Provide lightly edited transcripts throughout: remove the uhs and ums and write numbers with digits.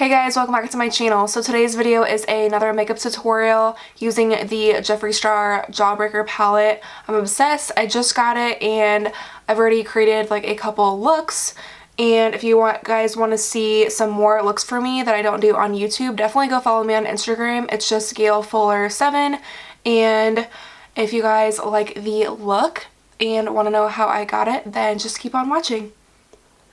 Hey guys, welcome back to my channel. So today's video is another makeup tutorial using the Jeffree Star Jawbreaker palette. I'm obsessed. I just got it and I've already created like a couple looks. And if you guys want to see some more looks for me that I don't do on YouTube, definitely go follow me on Instagram. It's just Gail Fuller 7. And if you guys like the look and want to know how I got it, then just keep on watching.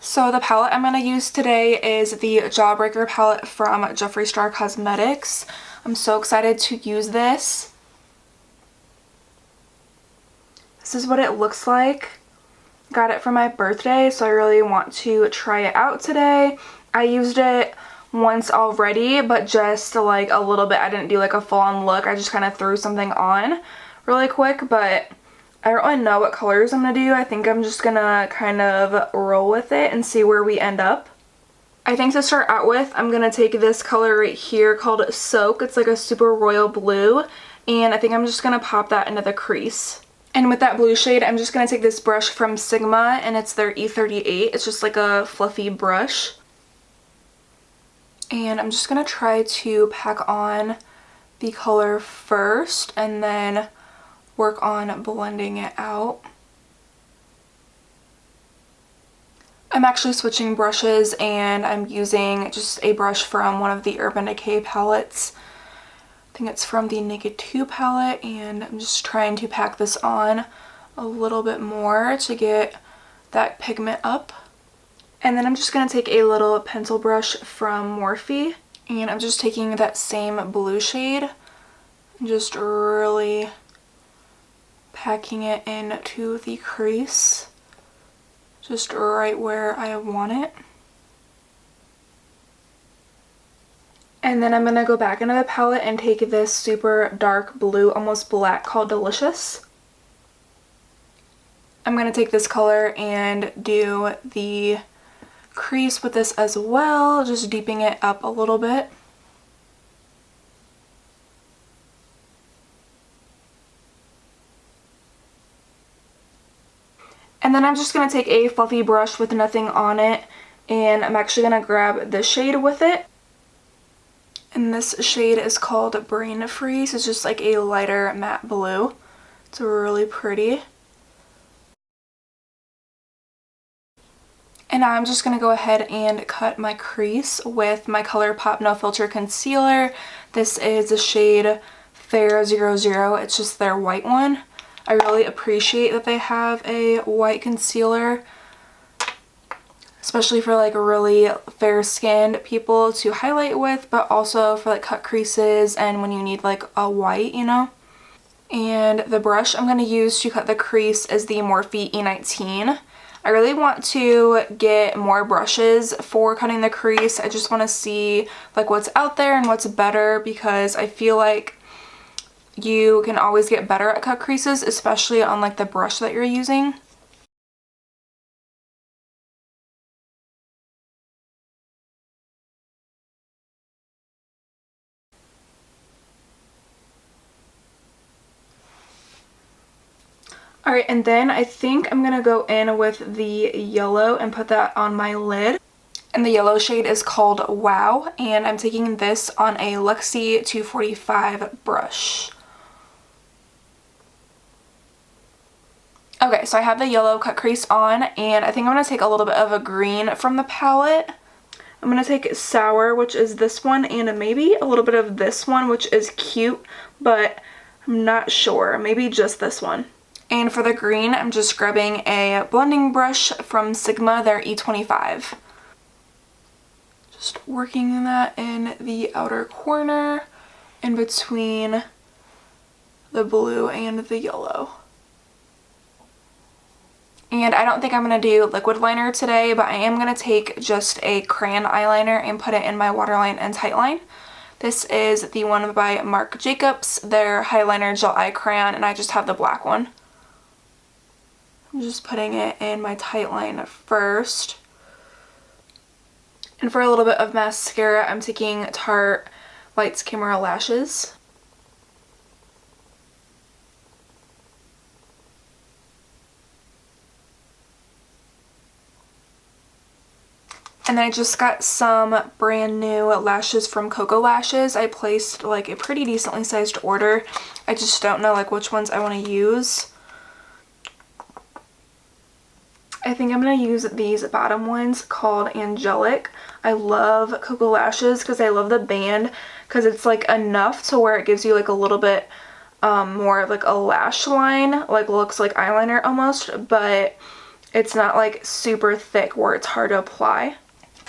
So the palette I'm going to use today is the Jawbreaker palette from Jeffree Star Cosmetics. I'm so excited to use this. This is what it looks like. Got it for my birthday, so I really want to try it out today. I used it once already, but just like a little bit. I didn't do like a full-on look. I just kind of threw something on really quick, but I don't really know what colors I'm going to do. I think I'm just going to kind of roll with it and see where we end up. I think to start out with, I'm going to take this color right here called Soak. It's like a super royal blue, and I think I'm just going to pop that into the crease. And with that blue shade, I'm just going to take this brush from Sigma, and it's their E38. It's just like a fluffy brush. And I'm just going to try to pack on the color first, and then work on blending it out. I'm actually switching brushes and I'm using just a brush from one of the Urban Decay palettes. I think it's from the Naked 2 palette, and I'm just trying to pack this on a little bit more to get that pigment up. And then I'm just going to take a little pencil brush from Morphe, and I'm just taking that same blue shade and just really packing it into the crease, just right where I want it. And then I'm going to go back into the palette and take this super dark blue, almost black, called Delicious. I'm going to take this color and do the crease with this as well, just deepening it up a little bit. And then I'm just going to take a fluffy brush with nothing on it, and I'm actually going to grab this shade with it. And this shade is called Brain Freeze. It's just like a lighter matte blue. It's really pretty. And now I'm just going to go ahead and cut my crease with my ColourPop No Filter Concealer. This is the shade Fair 00. It's just their white one. I really appreciate that they have a white concealer, especially for like really fair-skinned people to highlight with, but also for like cut creases and when you need like a white, you know. And the brush I'm going to use to cut the crease is the Morphe E19. I really want to get more brushes for cutting the crease. I just want to see like what's out there and what's better, because I feel like you can always get better at cut creases, especially on like the brush that you're using. Alright, and then I think I'm going to go in with the yellow and put that on my lid. And the yellow shade is called Wow, and I'm taking this on a Luxie 245 brush. Okay, so I have the yellow cut crease on, and I think I'm going to take a little bit of a green from the palette. I'm going to take Sour, which is this one, and maybe a little bit of this one, which is cute, but I'm not sure. Maybe just this one. And for the green, I'm just grabbing a blending brush from Sigma, their E25. Just working that in the outer corner, in between the blue and the yellow. And I don't think I'm going to do liquid liner today, but I am going to take just a crayon eyeliner and put it in my waterline and tightline. This is the one by Marc Jacobs, their Highliner Gel Eye Crayon, and I just have the black one. I'm just putting it in my tightline first. And for a little bit of mascara, I'm taking Tarte Lights Camera Lashes. And then I just got some brand new lashes from Coco Lashes. I placed like a pretty decently sized order. I just don't know like which ones I want to use. I think I'm going to use these bottom ones called Angelic. I love Coco Lashes because I love the band because it's like enough to where it gives you like a little bit more like a lash line, like looks like eyeliner almost, but it's not like super thick where it's hard to apply.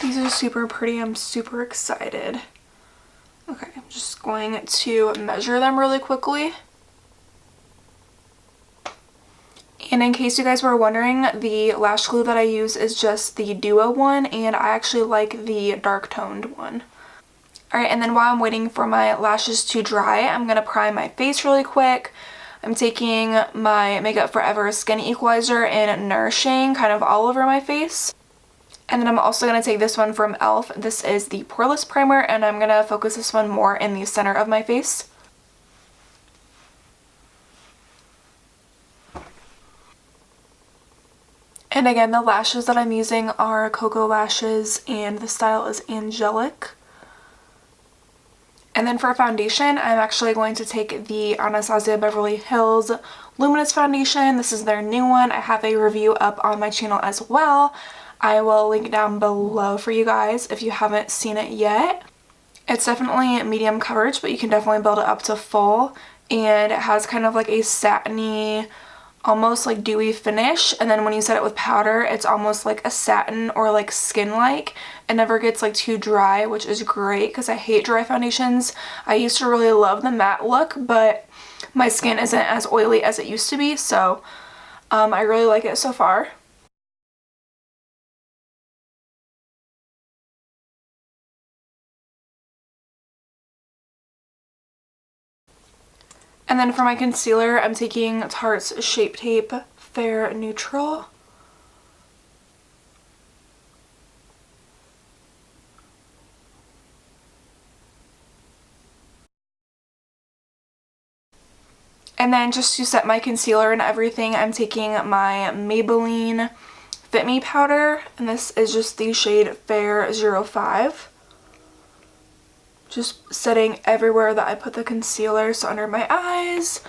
These are super pretty. I'm super excited. Okay, I'm just going to measure them really quickly. And in case you guys were wondering, the lash glue that I use is just the Duo one, and I actually like the dark toned one. Alright, and then while I'm waiting for my lashes to dry, I'm going to prime my face really quick. I'm taking my Makeup Forever Skin Equalizer in Nourishing kind of all over my face. And then I'm also going to take this one from e.l.f. This is the Poreless Primer, and I'm going to focus this one more in the center of my face. And again, the lashes that I'm using are Coco Lashes, and the style is Angelic. And then for foundation, I'm actually going to take the Anastasia Beverly Hills Luminous Foundation. This is their new one. I have a review up on my channel as well. I will link down below for you guys if you haven't seen it yet. It's definitely medium coverage, but you can definitely build it up to full. And it has kind of like a satiny, almost like dewy finish, and then when you set it with powder, it's almost like a satin or like skin-like. It never gets like too dry, which is great because I hate dry foundations. I used to really love the matte look, but my skin isn't as oily as it used to be, so I really like it so far. And then for my concealer, I'm taking Tarte's Shape Tape Fair Neutral. And then just to set my concealer and everything, I'm taking my Maybelline Fit Me powder, and this is just the shade Fair 05. Just setting everywhere that I put the concealer, so under my eyes,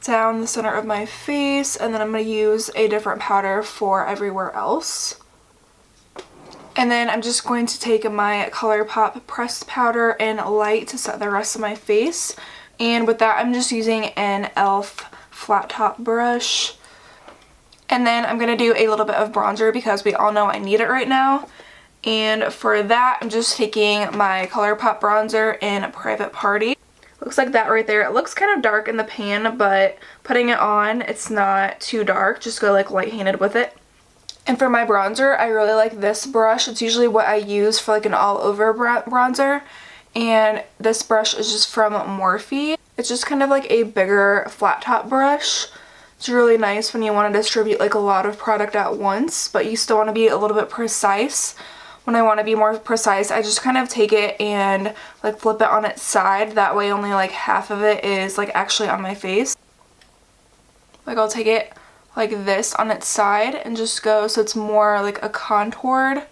down the center of my face, and then I'm going to use a different powder for everywhere else. And then I'm just going to take my ColourPop pressed powder in light to set the rest of my face. And with that, I'm just using an e.l.f. flat top brush. And then I'm going to do a little bit of bronzer because we all know I need it right now. And for that, I'm just taking my ColourPop bronzer in Private Party. Looks like that right there. It looks kind of dark in the pan, but putting it on, it's not too dark. Just go like light-handed with it. And for my bronzer, I really like this brush. It's usually what I use for like an all-over bronzer. And this brush is just from Morphe. It's just kind of like a bigger flat top brush. It's really nice when you want to distribute like a lot of product at once, but you still want to be a little bit precise. When I want to be more precise, I just kind of take it and like flip it on its side. That way only like half of it is like actually on my face. Like I'll take it like this on its side and just go so it's more like a contoured.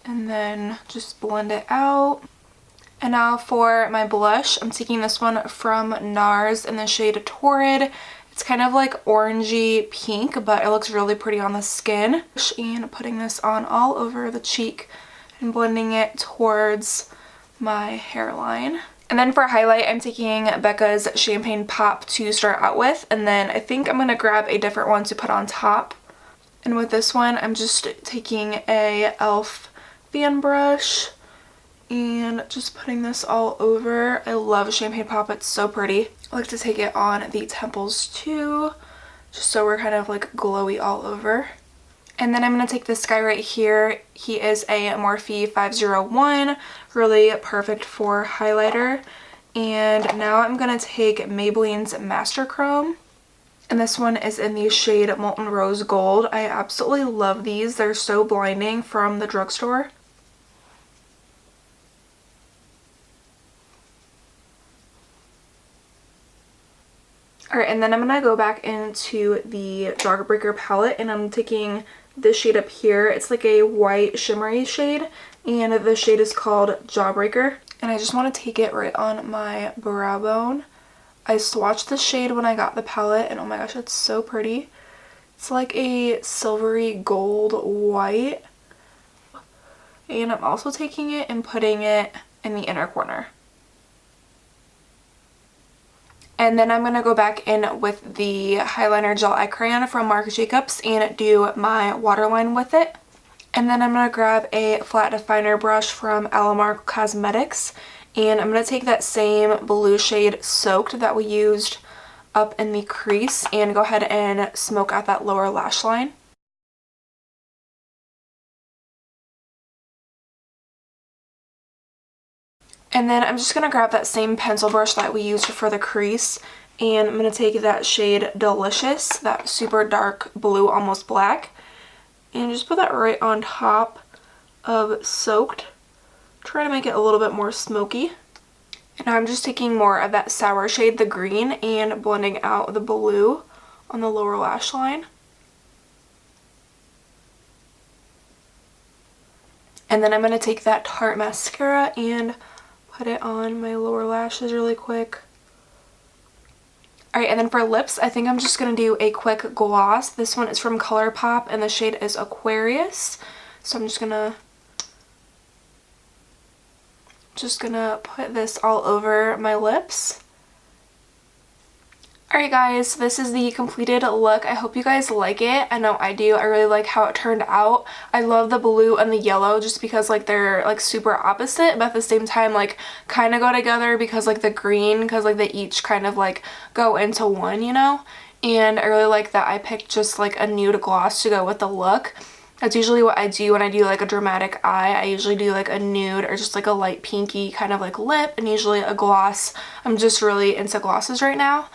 And then just blend it out. And now for my blush, I'm taking this one from NARS in the shade Torrid. It's kind of like orangey pink, but it looks really pretty on the skin. And putting this on all over the cheek and blending it towards my hairline. And then for highlight, I'm taking Becca's Champagne Pop to start out with. And then I think I'm going to grab a different one to put on top. And with this one, I'm just taking a e.l.f. fan brush and just putting this all over. I love Champagne Pop. It's so pretty. I like to take it on the temples too, just so we're kind of like glowy all over. And then I'm going to take this guy right here. He is a Morphe 501, really perfect for highlighter. And now I'm going to take Maybelline's Master Chrome. And this one is in the shade Molten Rose Gold. I absolutely love these. They're so blinding from the drugstore. Alright, and then I'm going to go back into the Jawbreaker palette, and I'm taking this shade up here. It's like a white shimmery shade, and the shade is called Jawbreaker. And I just want to take it right on my brow bone. I swatched the shade when I got the palette, and oh my gosh, it's so pretty. It's like a silvery gold white. And I'm also taking it and putting it in the inner corner. And then I'm going to go back in with the Highliner Gel Eye Crayon from Marc Jacobs and do my waterline with it. And then I'm going to grab a flat definer brush from Alamar Cosmetics, and I'm going to take that same blue shade Soaked that we used up in the crease and go ahead and smoke out that lower lash line. And then I'm just going to grab that same pencil brush that we used for the crease, and I'm going to take that shade Delicious, that super dark blue, almost black, and just put that right on top of Soaked. Try to make it a little bit more smoky. And I'm just taking more of that sour shade, the green, and blending out the blue on the lower lash line. And then I'm going to take that Tarte mascara and put it on my lower lashes really quick. Alright, and then for lips, I think I'm just going to do a quick gloss. This one is from ColourPop, and the shade is Aquarius. So I'm just gonna put this all over my lips. Alright guys, this is the completed look. I hope you guys like it. I know I do. I really like how it turned out. I love the blue and the yellow just because like they're like super opposite, but at the same time like kind of go together because like the green, because like they each kind of like go into one, you know? And I really like that I picked just like a nude gloss to go with the look. That's usually what I do when I do like a dramatic eye. I usually do like a nude or just like a light pinky kind of like lip, and usually a gloss. I'm just really into glosses right now.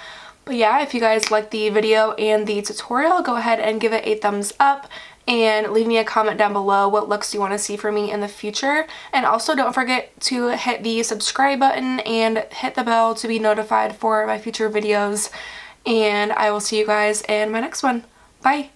But yeah, if you guys liked the video and the tutorial, go ahead and give it a thumbs up and leave me a comment down below what looks you want to see from me in the future. And also don't forget to hit the subscribe button and hit the bell to be notified for my future videos. And I will see you guys in my next one. Bye!